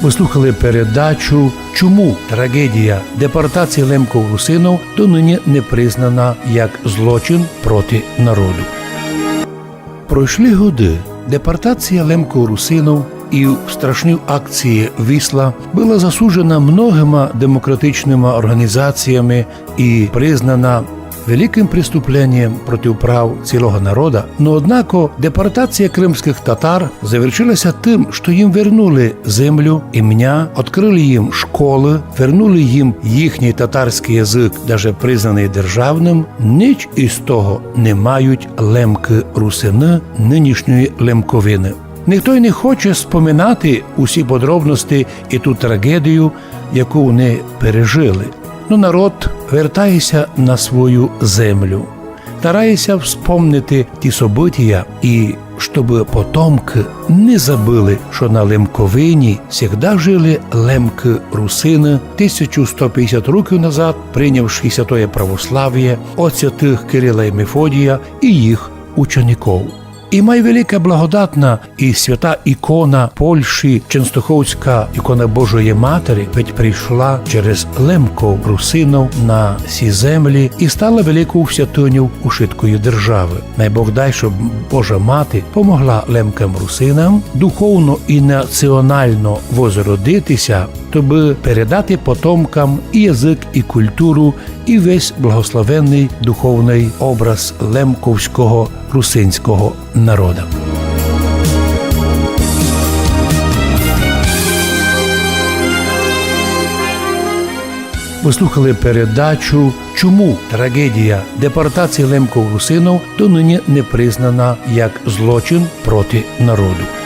Ви слухали передачу «Чому трагедія депортації лемков-русинов донині не признана як злочин проти народу». Пройшли годи. Депортація лемков-русинов і страшні акції «Вісла» була засуджена многими демократичними організаціями і признана великим преступленням проти прав цілого народу, но однако депортація кримських татар завершилася тим, що їм вернули землю, ім'я, відкрили їм школи, вернули їм їхній татарський язик, даже признаний державним. Ніч із того не мають лемки-русини нинішньої лемковини. Ніхто й не хоче споминати усі подробності і ту трагедію, яку вони пережили. Но народ вертається на свою землю, старається вспомнити ті события і щоб потомки не забили, що на Лемковині завжди жили лемки-русини 1150 років назад, прийнявши святое православ'я от святих Кирила і Мефодія і їх учеників. І найвелика благодатна і свята ікона Польщі, Ченстоховська ікона Божої Матері, ведь прийшла через лемков-русинов на ці землі і стала великою святиню ушиткої держави. Най Бог дай, щоб Божа Мати помогла лемкам-русинам духовно і національно возродитися, щоб передати потомкам і язик, і культуру, і весь благословенний духовний образ лемковського русинського народу. Ви слухали передачу «Чому трагедія депортації лемков-русинов донині не признана як злочин проти народу».